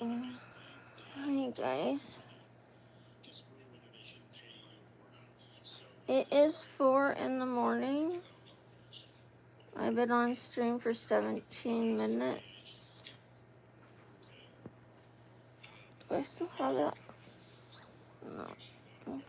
Hi guys. It is 4 in the morning. I've been on stream for 17 minutes. Do I still have that? No. Okay.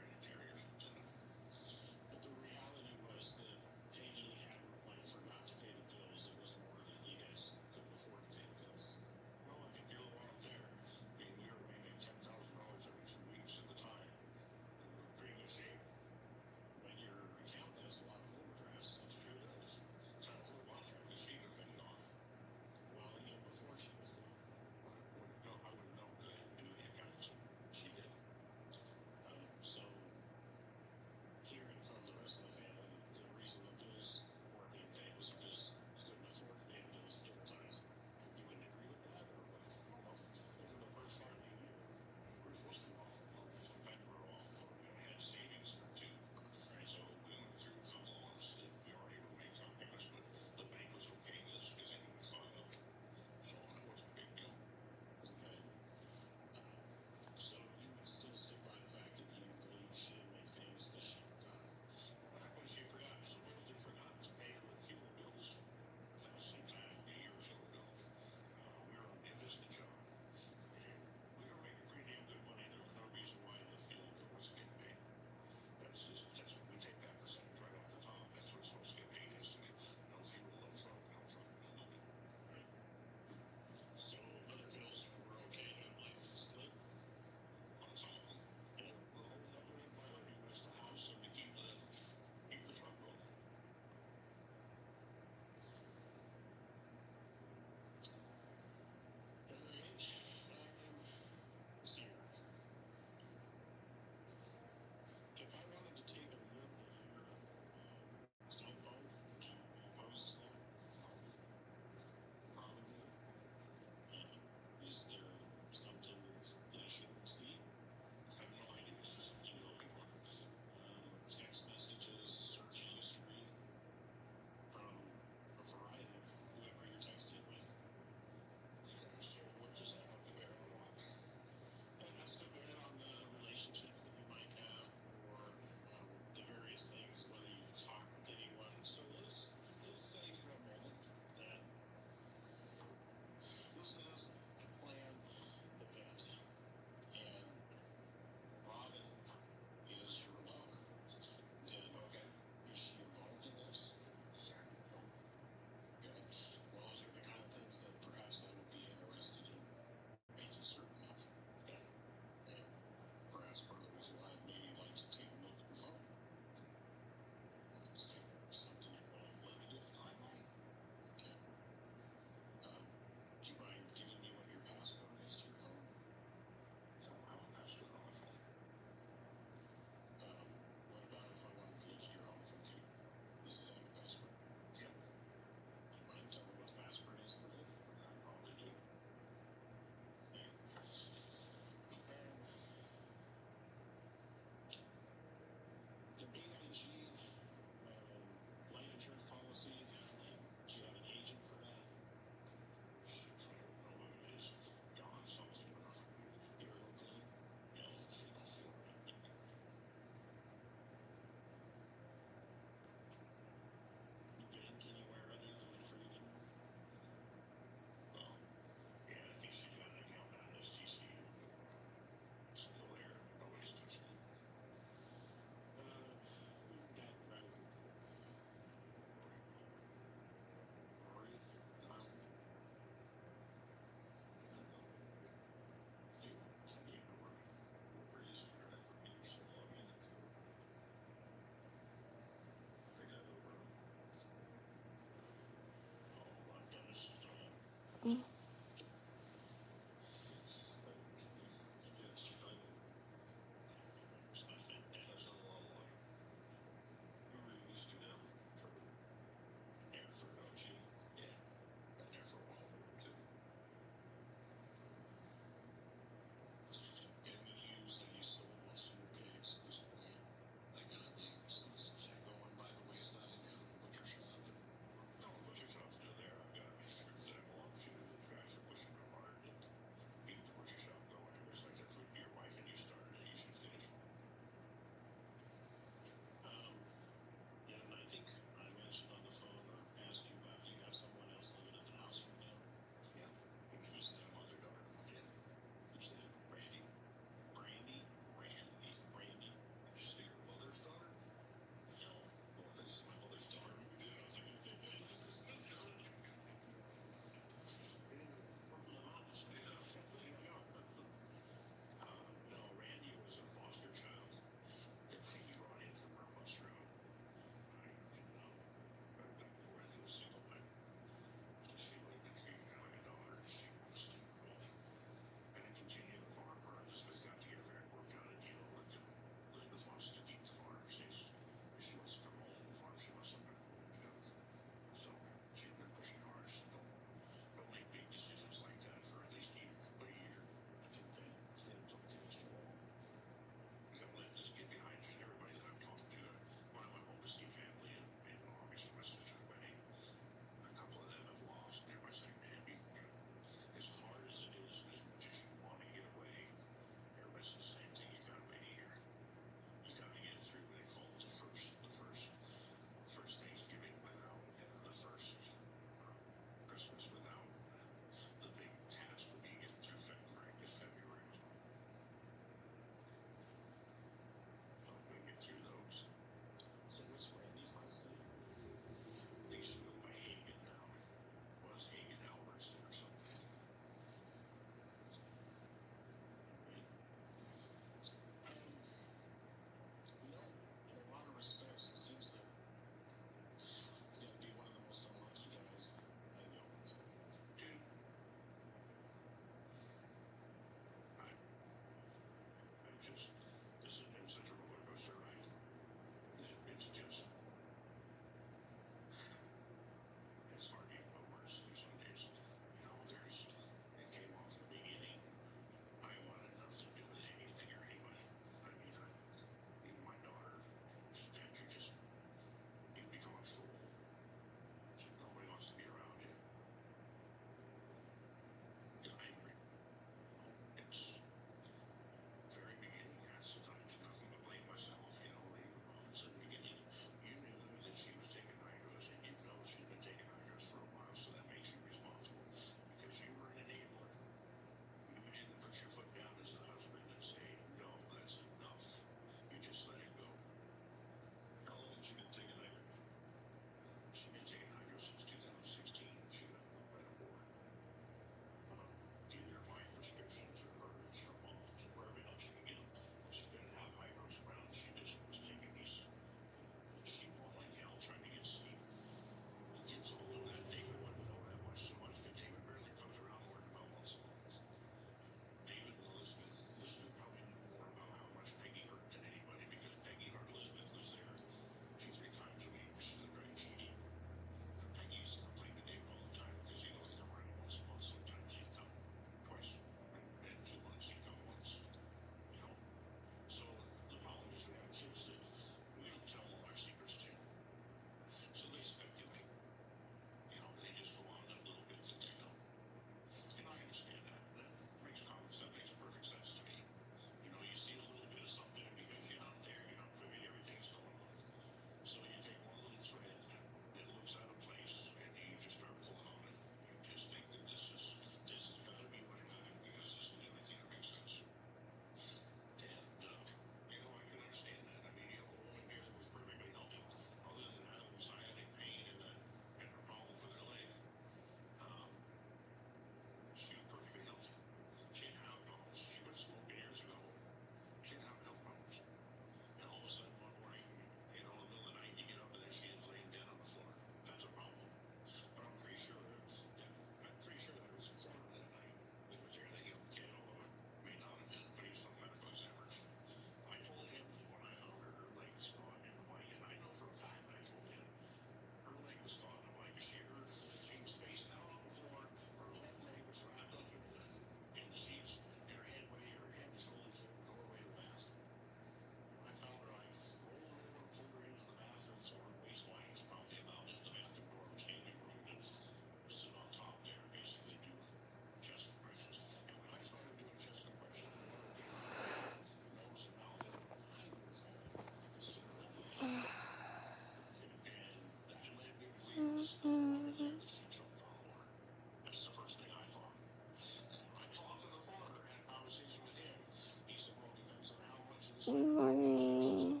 Morning.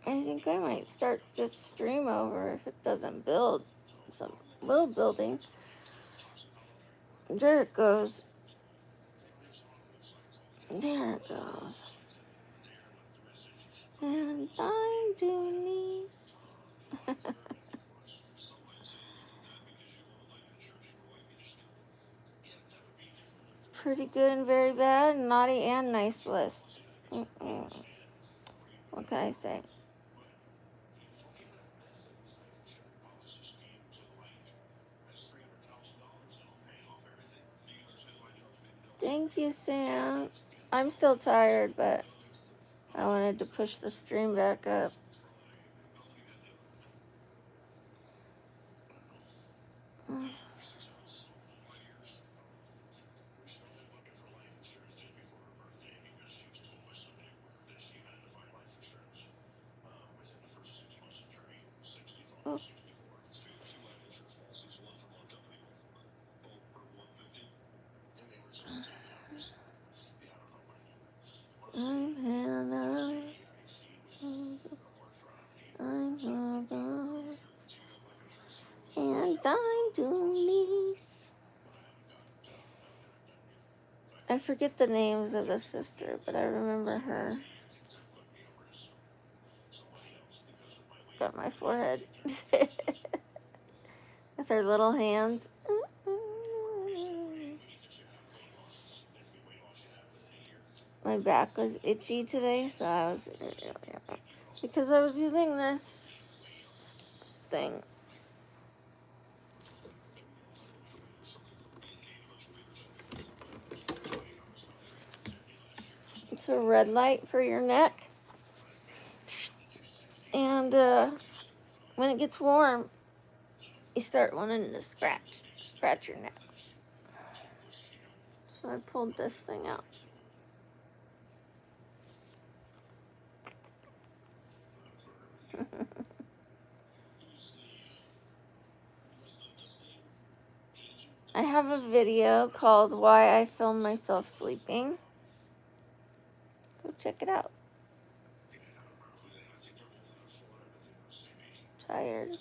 I think I might start this stream over if it doesn't build. Some little building. There it goes. There it goes. And I'm Denise. Pretty good and very bad, naughty and nice list. What can I say? Thank you, Sam. I'm still tired, but I wanted to push the stream back up. Oh. I'm Hannah. I'm Barbara. And I'm Denise. I forget the names of the sister, but I remember her. Got my forehead. With her little hands. My back was itchy today, so I was... Because I was using this thing. It's a red light for your neck. And when it gets warm, you start wanting to scratch your neck. So I pulled this thing out. I have a video called Why I Film Myself Sleeping. Go check it out. Tired.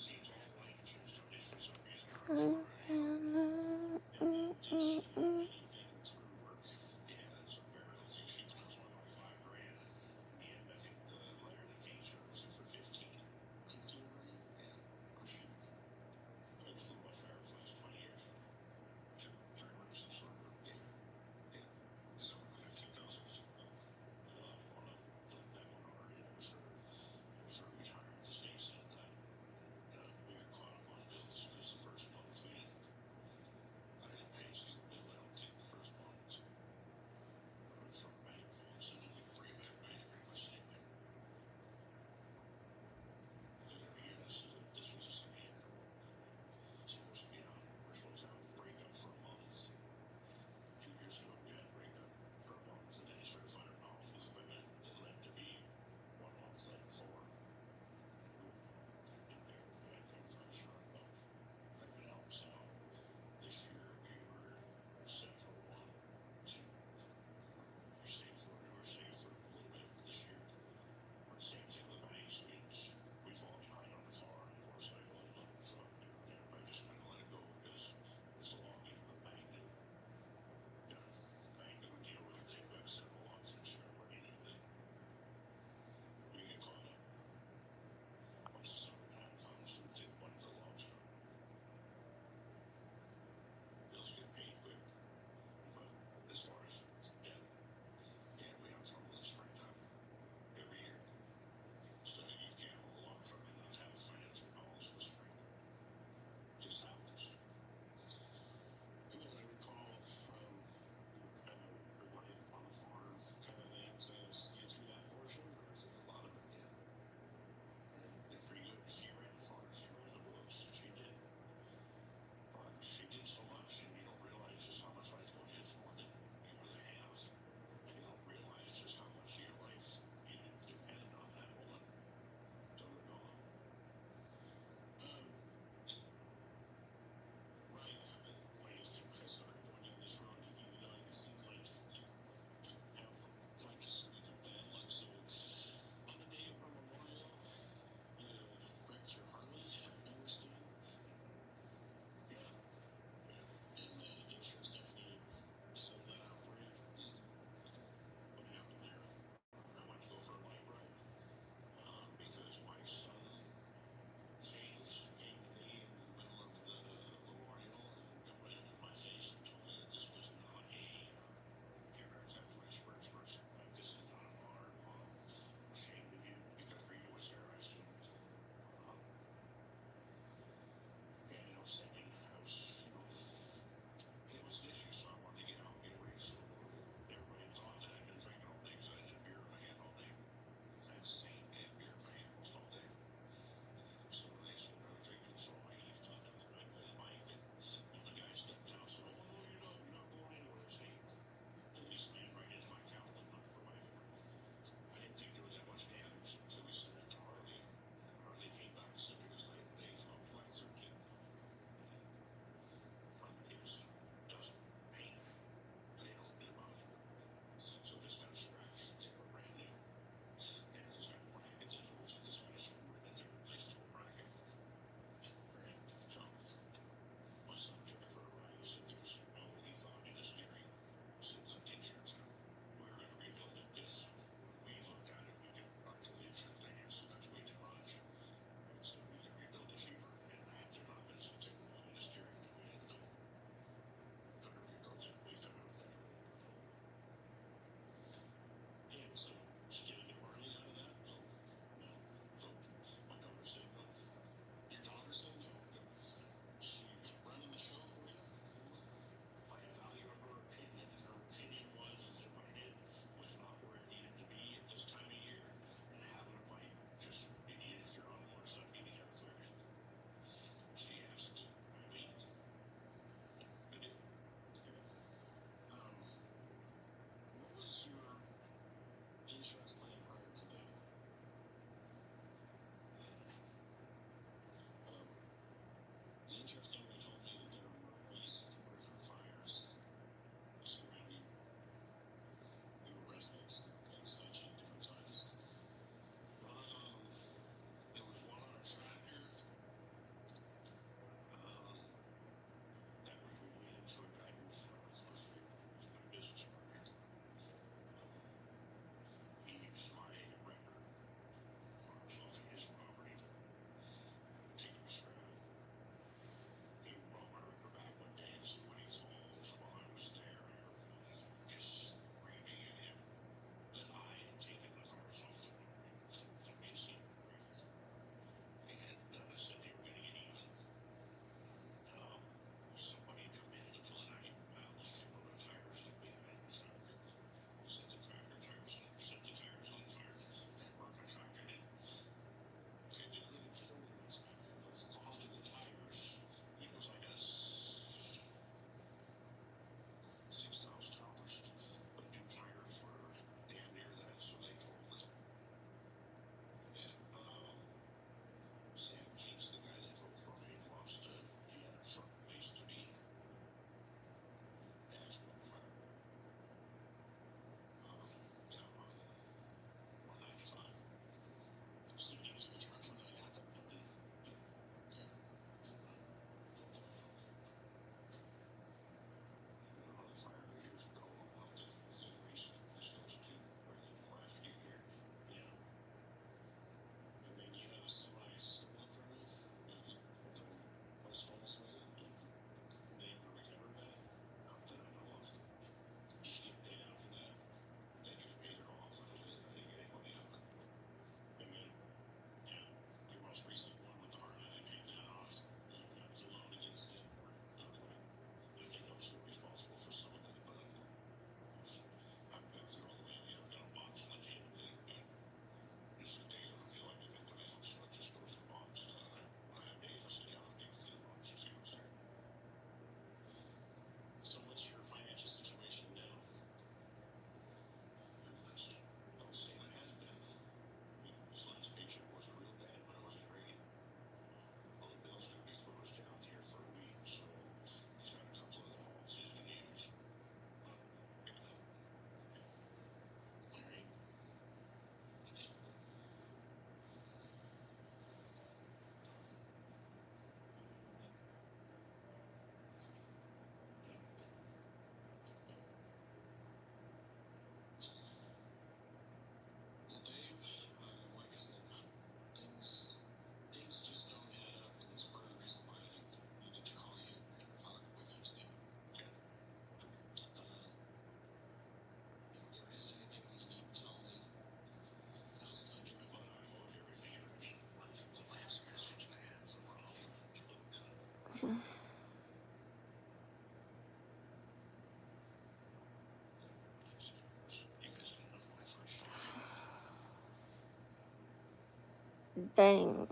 Bang.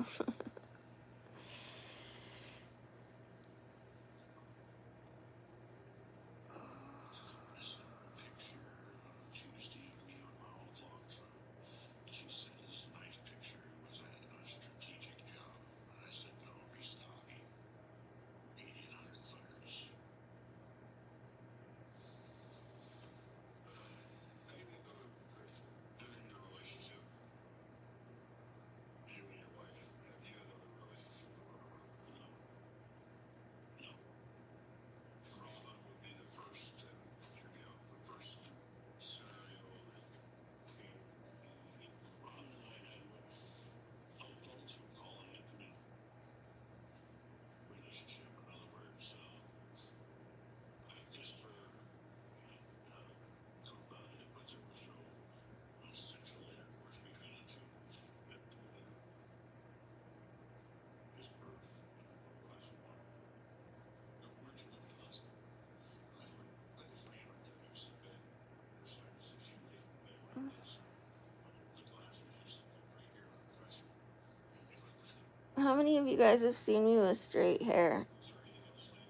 How many of you guys have seen me with straight hair?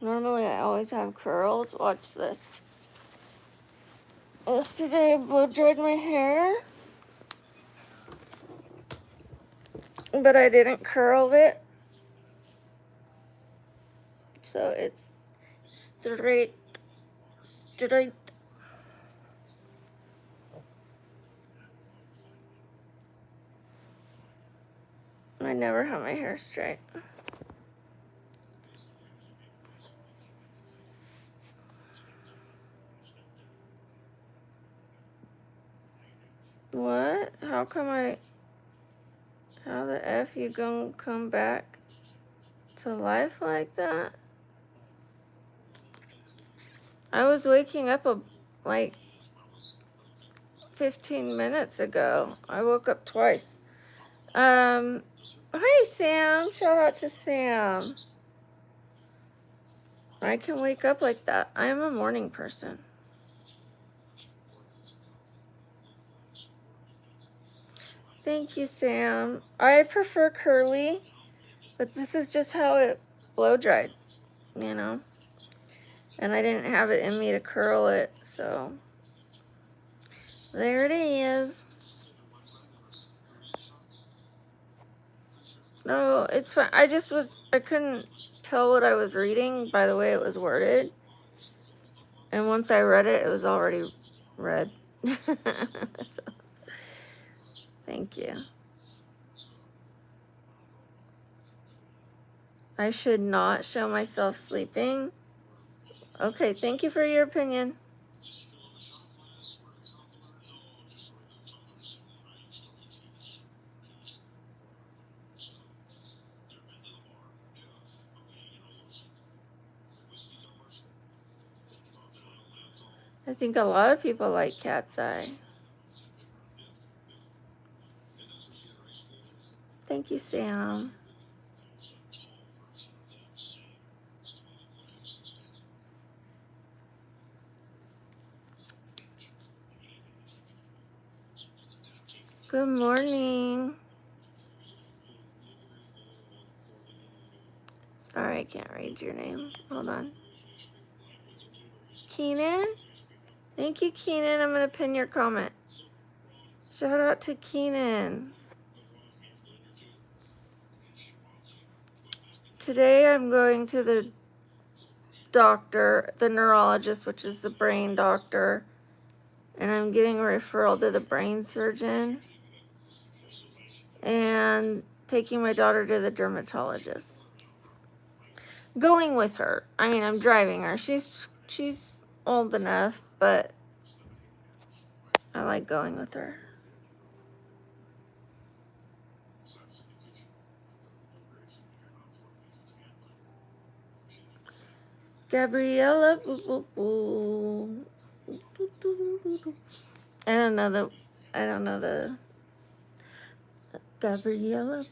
Normally I always have curls. Watch this. Yesterday I blow dried my hair, but I didn't curl it. so it's straight. I never have my hair straight. What? How the F you gonna come back to life like that? I was waking up like 15 minutes ago. I woke up twice. Hi Sam. Shout out to Sam. I can wake up like that. I am a morning person. Thank you, Sam. I prefer curly, but this is just how it blow dried, you know? And I didn't have it in me to curl it, so there it is. No, it's fine. I couldn't tell what I was reading by the way it was worded. And once I read it, it was already read. So, thank you. I should not show myself sleeping. Okay, thank you for your opinion. I think a lot of people like cat's eye. Thank you, Sam. Good morning. Sorry, I can't read your name. Hold on. Keenan? Thank you, Keenan. I'm going to pin your comment. Shout out to Keenan. Today I'm going to the doctor, the neurologist, which is the brain doctor, and I'm getting a referral to the brain surgeon and taking my daughter to the dermatologist. Going with her. I mean, I'm driving her. She's old enough, but I like going with her. Gabriella, boo, boo, boo. I don't know the Gabriella.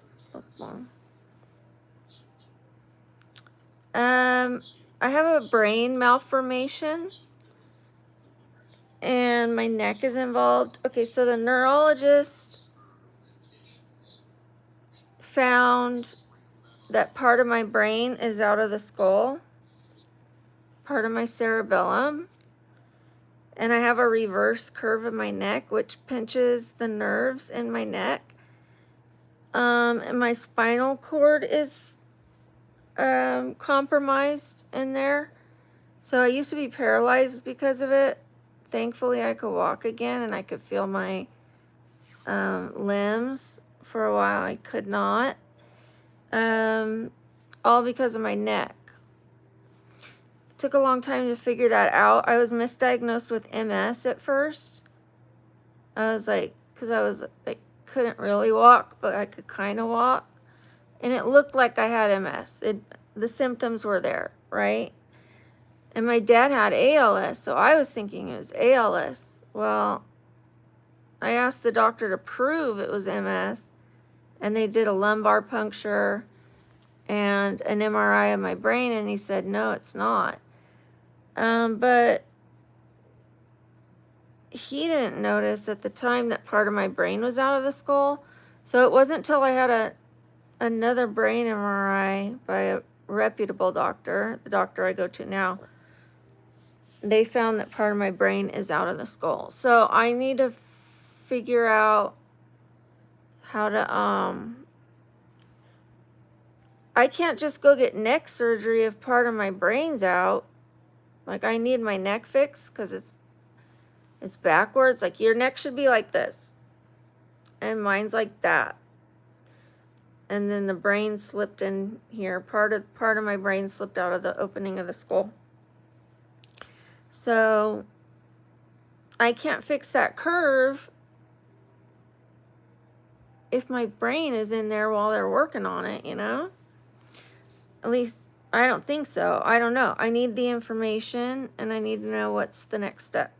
I have a brain malformation and my neck is involved. Okay, so the neurologist found that part of my brain is out of the skull, part of my cerebellum, and I have a reverse curve of my neck, which pinches the nerves in my neck. And my spinal cord is compromised in there. So I used to be paralyzed because of it. Thankfully, I could walk again and I could feel my limbs. For a while, I could not. All because of my neck. It took a long time to figure that out. I was misdiagnosed with MS at first. I was like, because I was like, couldn't really walk, but I could kind of walk. And it looked like I had MS. The symptoms were there, right? And my dad had ALS, so I was thinking it was ALS. Well, I asked the doctor to prove it was MS, and they did a lumbar puncture and an MRI of my brain, and he said, no, it's not. But he didn't notice at the time that part of my brain was out of the skull. So it wasn't until I had another brain MRI by a reputable doctor, the doctor I go to now, they found that part of my brain is out of the skull. So I need to figure out how to I can't just go get neck surgery if part of my brain's out. Like, I need my neck fixed because it's backwards. Like, your neck should be like this. And mine's like that. And then the brain slipped in here. Part of my brain slipped out of the opening of the skull. So I can't fix that curve if my brain is in there while they're working on it, you know? At least I don't think so. I don't know. I need the information and I need to know what's the next step.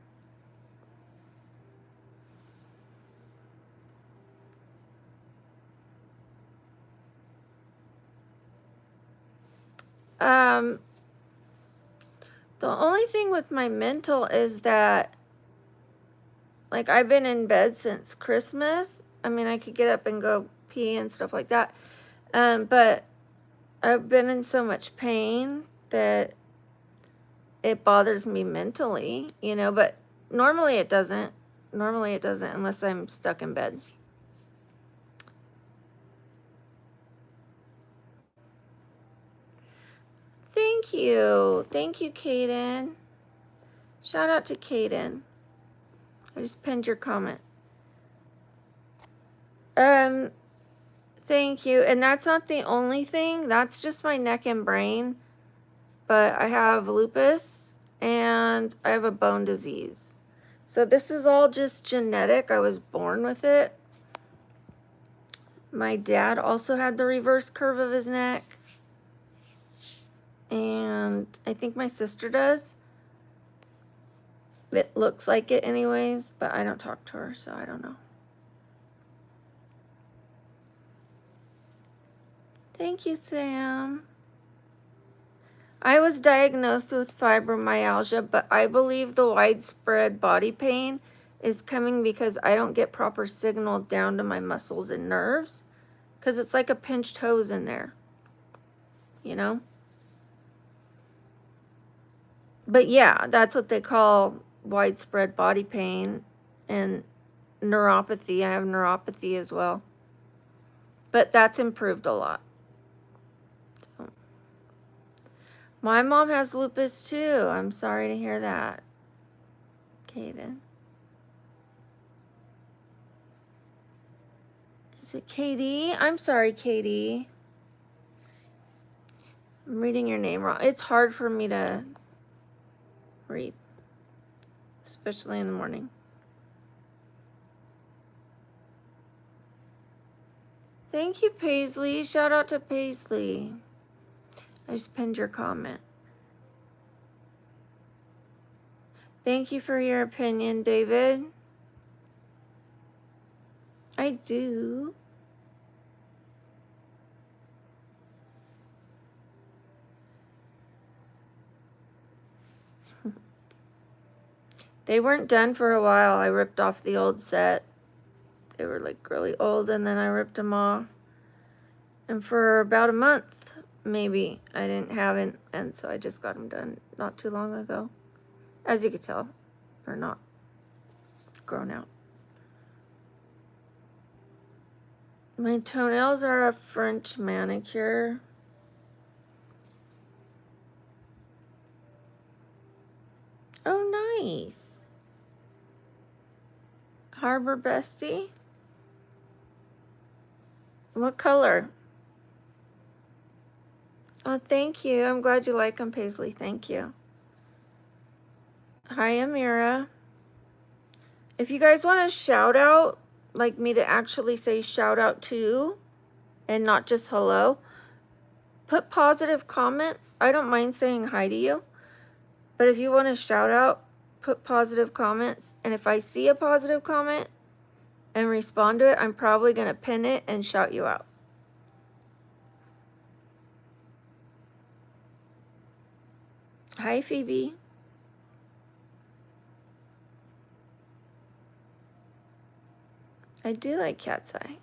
The only thing with my mental is that, like, I've been in bed since Christmas. I mean, I could get up and go pee and stuff like that. But I've been in so much pain that it bothers me mentally, you know, but normally it doesn't. Normally it doesn't unless I'm stuck in bed. Thank you. Thank you, Kaden. Shout out to Kaden. I just pinned your comment. Thank you. And that's not the only thing. That's just my neck and brain. But I have lupus and I have a bone disease. So this is all just genetic. I was born with it. My dad also had the reverse curve of his neck. And I think my sister does. It looks like it anyways, but I don't talk to her, so I don't know. Thank you, Sam. I was diagnosed with fibromyalgia, but I believe the widespread body pain is coming because I don't get proper signal down to my muscles and nerves. Because it's like a pinched hose in there. You know? But yeah, that's what they call widespread body pain and neuropathy. I have neuropathy as well. But that's improved a lot. So. My mom has lupus too. I'm sorry to hear that, Kaden. Is it Katie? I'm sorry, Katie. I'm reading your name wrong. It's hard for me to read, especially in the morning. Thank you, Paisley. Shout out to Paisley. I just pinned your comment. Thank you for your opinion, David. I do. They weren't done for a while. I ripped off the old set. They were like really old, and then I ripped them off. And for about a month, maybe, I didn't have it, and so I just got them done not too long ago. As you could tell, they're not grown out. My toenails are a French manicure. Oh, nice. Harbor Bestie. What color? Oh, thank you. I'm glad you like them, Paisley. Thank you. Hi, Amira. If you guys want a shout out, like me to actually say shout out to and not just hello, put positive comments. I don't mind saying hi to you. But if you want a shout out, put positive comments. And if I see a positive comment and respond to it, I'm probably going to pin it and shout you out. Hi, Phoebe. I do like cat's eye.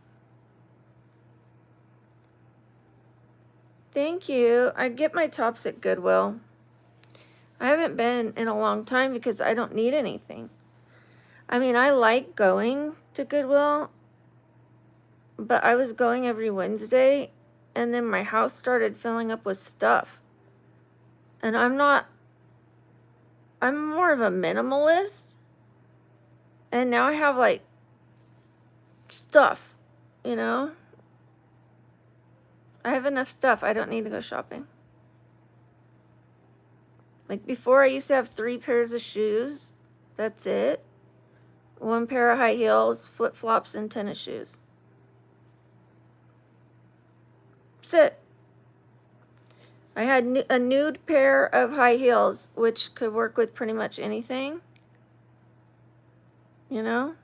Thank you. I get my tops at Goodwill. I haven't been in a long time because I don't need anything. I mean, I like going to Goodwill, but I was going every Wednesday, and then my house started filling up with stuff. And I'm more of a minimalist. And now I have like stuff, you know? I have enough stuff. I don't need to go shopping. Like before, I used to have 3 pairs of shoes. That's it. 1 pair of high heels, flip-flops, and tennis shoes. That's it. I had a nude pair of high heels, which could work with pretty much anything. You know?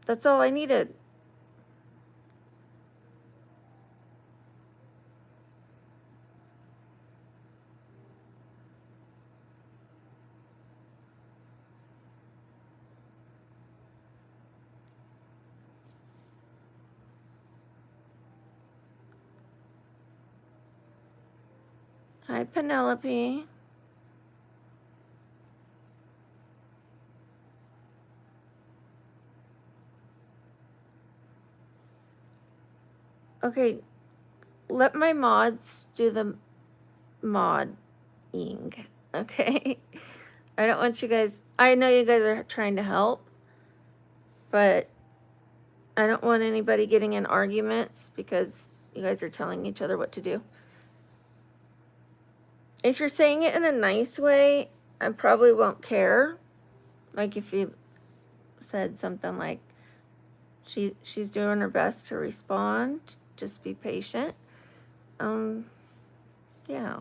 That's all I needed. Hi, Penelope. Okay, let my mods do the modding, okay? I don't want you guys, I know you guys are trying to help, but I don't want anybody getting in arguments because you guys are telling each other what to do. If you're saying it in a nice way, I probably won't care. Like if you said something like, she's doing her best to respond, just be patient. Yeah.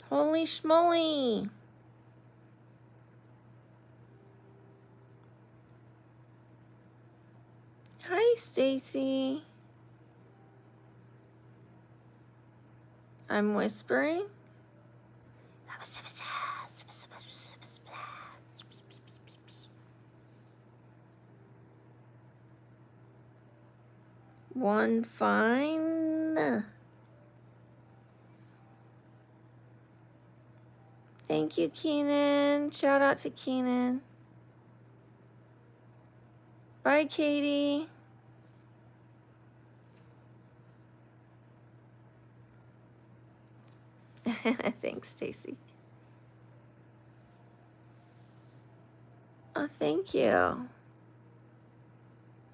Holy schmoly. Hi, Stacy. I'm whispering. One fine. Thank you, Keenan. Shout out to Keenan. Bye, Katie. Thanks, Stacy. Oh, thank you.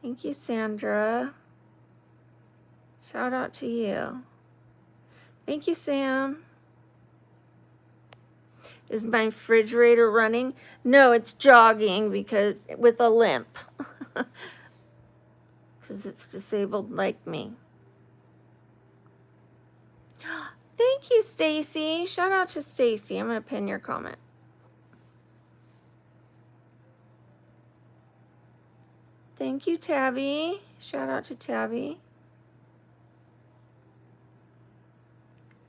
Thank you, Sandra. Shout out to you. Thank you, Sam. Is my refrigerator running? No, it's jogging because with a limp. Because it's disabled like me. Thank you, Stacy. Shout out to Stacy. I'm going to pin your comment. Thank you, Tabby. Shout out to Tabby.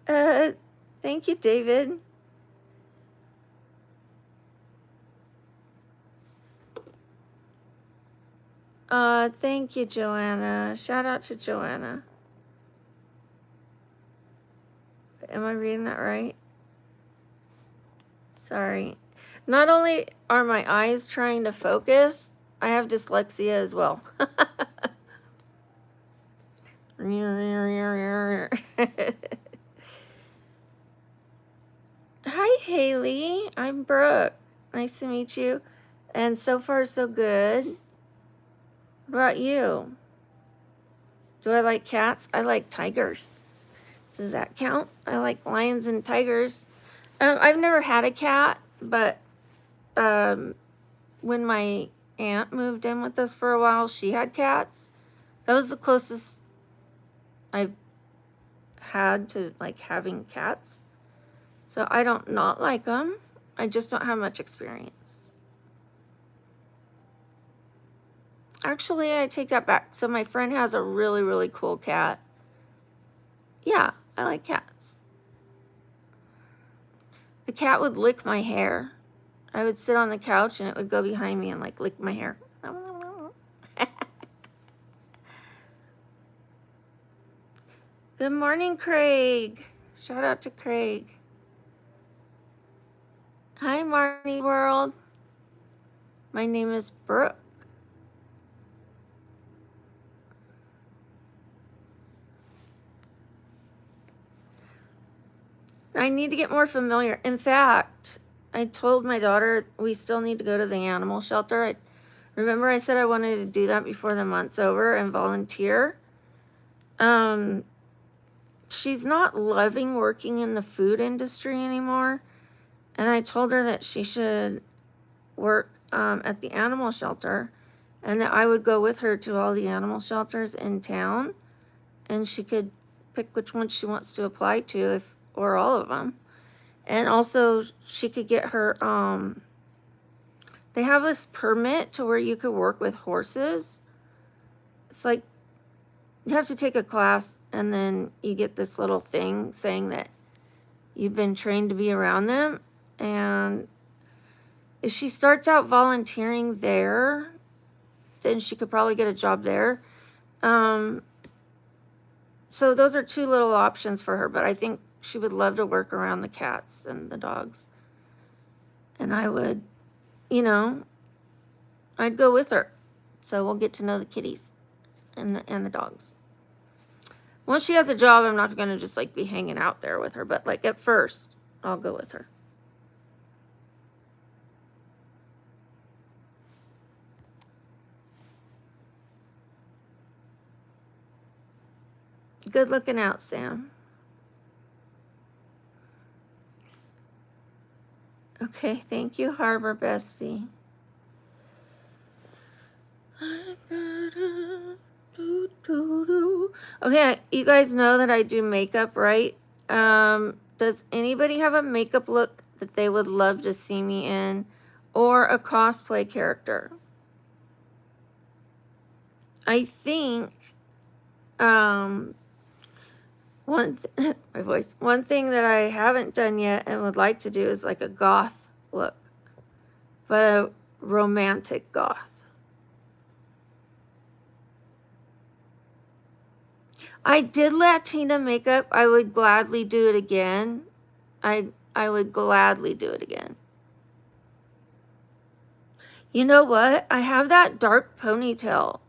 Thank you, David. Thank you, Joanna. Shout out to Joanna. Am I reading that right? Sorry. Not only are my eyes trying to focus, I have dyslexia as well. Hi, Haley. I'm Brooke. Nice to meet you. And so far, so good. What about you? Do I like cats? I like tigers. Does that count? I like lions and tigers. I've never had a cat, but when my aunt moved in with us for a while, she had cats. That was the closest I've had to like having cats. So I don't not like them. I just don't have much experience. Actually, I take that back. So my friend has a really, really cool cat. Yeah, I like cats. The cat would lick my hair. I would sit on the couch and it would go behind me and like lick my hair. Good morning, Craig. Shout out to Craig. Hi, Marnie World. My name is Brooke. I need to get more familiar. In fact, I told my daughter we still need to go to the animal shelter. Remember I said I wanted to do that before the month's over and volunteer. She's not loving working in the food industry anymore. And I told her that she should work at the animal shelter and that I would go with her to all the animal shelters in town and she could pick which one she wants to apply to, or all of them. And also she could get her, they have this permit to where you could work with horses. It's like you have to take a class and then you get this little thing saying that you've been trained to be around them. And if she starts out volunteering there, then she could probably get a job there. So those are two little options for her, but I think she would love to work around the cats and the dogs. And I would, I'd go with her. So we'll get to know the kitties and the dogs. Once she has a job, I'm not going to just like be hanging out there with her, but like at first, I'll go with her. Good looking out, Sam. Okay, thank you, Harbor Bestie. Okay, you guys know that I do makeup, right? Does anybody have a makeup look that they would love to see me in, or a cosplay character? I think one thing that I haven't done yet and would like to do is like a goth look, but a romantic goth. I did Latina makeup. I would gladly do it again. I would gladly do it again. You know what? I have that dark ponytail.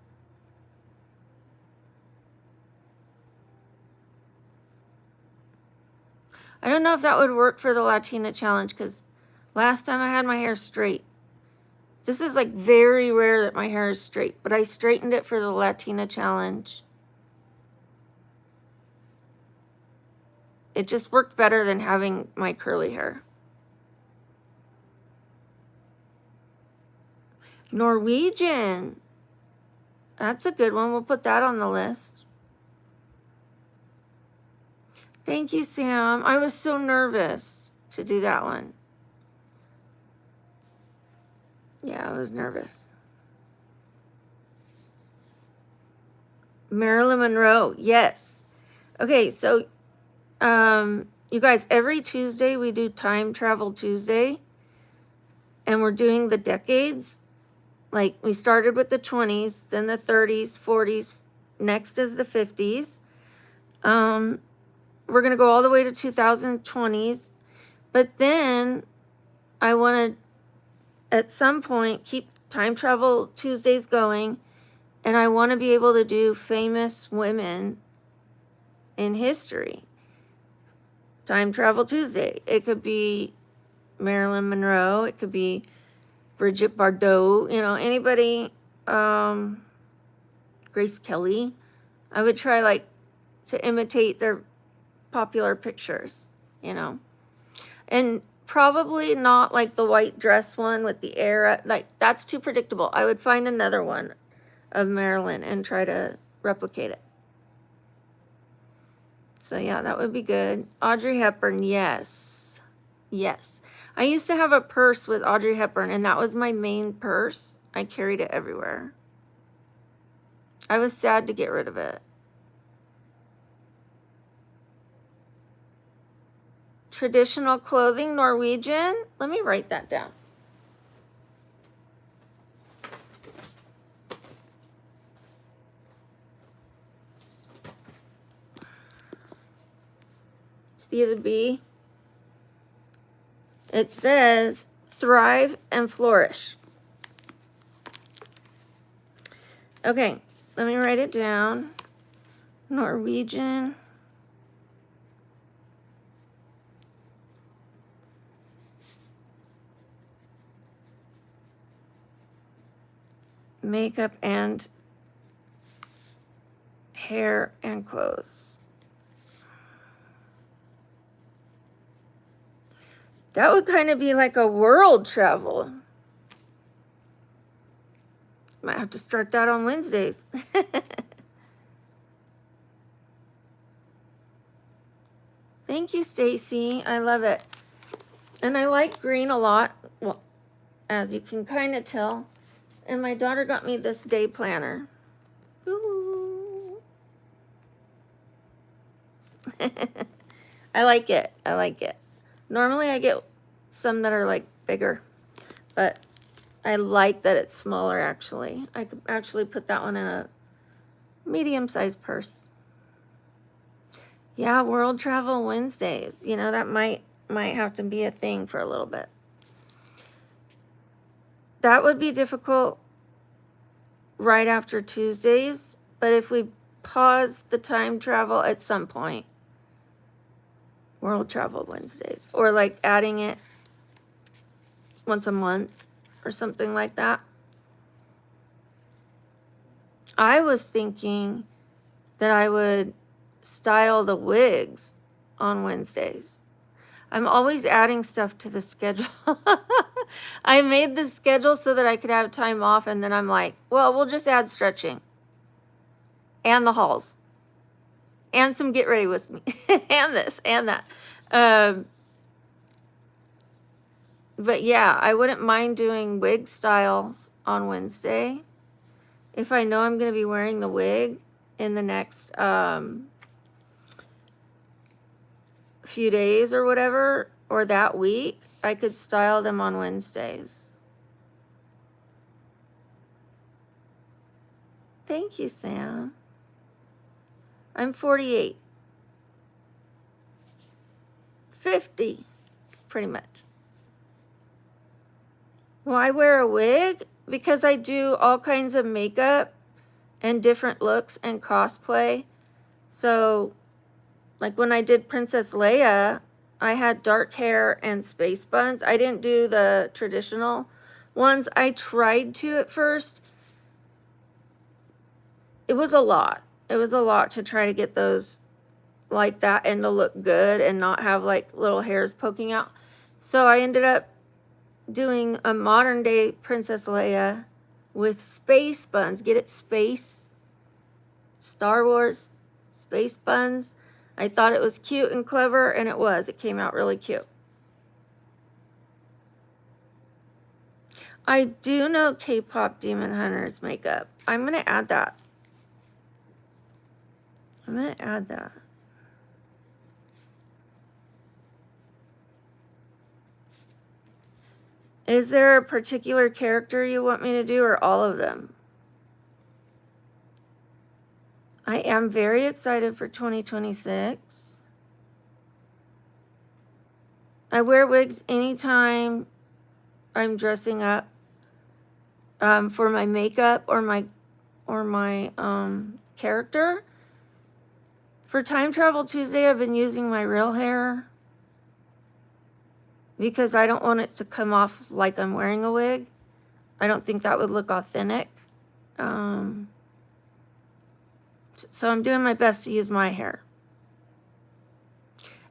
I don't know if that would work for the Latina challenge because last time I had my hair straight. This is like very rare that my hair is straight, but I straightened it for the Latina challenge. It just worked better than having my curly hair. Norwegian. That's a good one. We'll put that on the list. Thank you, Sam. I was so nervous to do that one. Yeah, I was nervous. Marilyn Monroe. Yes. Okay, so you guys, every Tuesday we do Time Travel Tuesday, and we're doing the decades. Like we started with the 20s, then the 30s, 40s, next is the 50s. We're going to go all the way to 2020s, but then I want to, at some point, keep Time Travel Tuesdays going, and I want to be able to do famous women in history. Time Travel Tuesday. It could be Marilyn Monroe. It could be Bridget Bardot. Anybody. Grace Kelly. I would try like to imitate their popular pictures, and probably not like the white dress one with the air. Like that's too predictable. I would find another one of Marilyn and try to replicate it. So yeah, that would be good. Audrey Hepburn, yes. Yes. I used to have a purse with Audrey Hepburn, and that was my main purse. I carried it everywhere. I was sad to get rid of it. Traditional clothing, Norwegian. Let me write that down. See the B? It says thrive and flourish. Okay, let me write it down. Norwegian makeup and hair and clothes. That would kind of be like a world travel. Might have to start that on Wednesdays. Thank you, Stacy. I love it. And I like green a lot. Well, as you can kind of tell. And my daughter got me this day planner. Ooh. I like it. I like it. Normally I get some that are like bigger, but I like that it's smaller actually. I could actually put that one in a medium-sized purse. Yeah, World Travel Wednesdays. You know, that might have to be a thing for a little bit. That would be difficult right after Tuesdays, but if we pause the time travel at some point, World Travel Wednesdays, or like adding it once a month or something like that. I was thinking that I would style the wigs on Wednesdays. I'm always adding stuff to the schedule. I made the schedule so that I could have time off, and then I'm like, well, we'll just add stretching and the hauls and some get ready with me and this and that. But yeah, I wouldn't mind doing wig styles on Wednesday if I know I'm going to be wearing the wig in the next few days or whatever, or that week. I could style them on Wednesdays. Thank you, Sam. I'm 48. 50, pretty much. Why wear a wig? Because I do all kinds of makeup and different looks and cosplay. So, like when I did Princess Leia, I had dark hair and space buns. I didn't do the traditional ones. I tried to at first. It was a lot. It was a lot to try to get those like that and to look good and not have like little hairs poking out. So I ended up doing a modern day Princess Leia with space buns. Get it? Space. Star Wars. Space buns. I thought it was cute and clever, and it was. It came out really cute. I do know K-pop Demon Hunters makeup. I'm going to add that. I'm going to add that. Is there a particular character you want me to do, or all of them? I am very excited for 2026. I wear wigs anytime I'm dressing up for my makeup or my character. For Time Travel Tuesday, I've been using my real hair because I don't want it to come off like I'm wearing a wig. I don't think that would look authentic. So I'm doing my best to use my hair.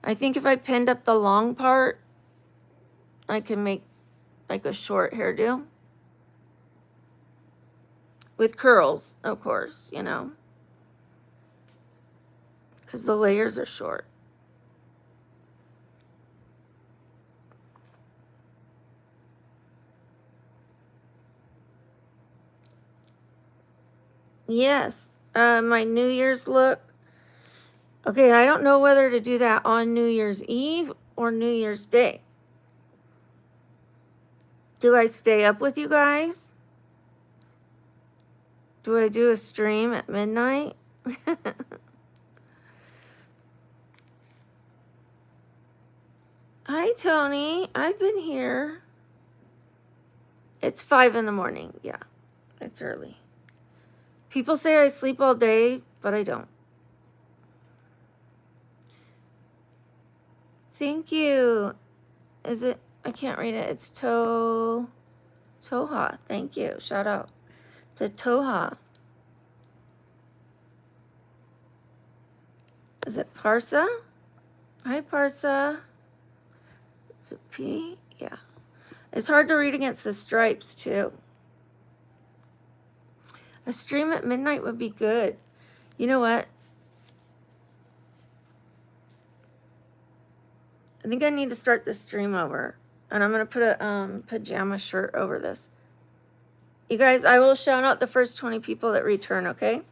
I think if I pinned up the long part, I can make like a short hairdo. With curls, of course, you know. Because the layers are short. Yes. My New Year's look. Okay, I don't know whether to do that on New Year's Eve or New Year's Day. Do I stay up with you guys? Do I do a stream at midnight? Hi, Tony. I've been here. It's 5 in the morning. Yeah, it's early. People say I sleep all day, but I don't. Thank you. Is it? I can't read it. It's Toha. Thank you. Shout out. To Toha. Is it Parsa? Hi, Parsa. Is it P? Yeah. It's hard to read against the stripes, too. A stream at midnight would be good. You know what? I think I need to start the stream over. And I'm going to put a pajama shirt over this. You guys, I will shout out the first 20 people that return, okay?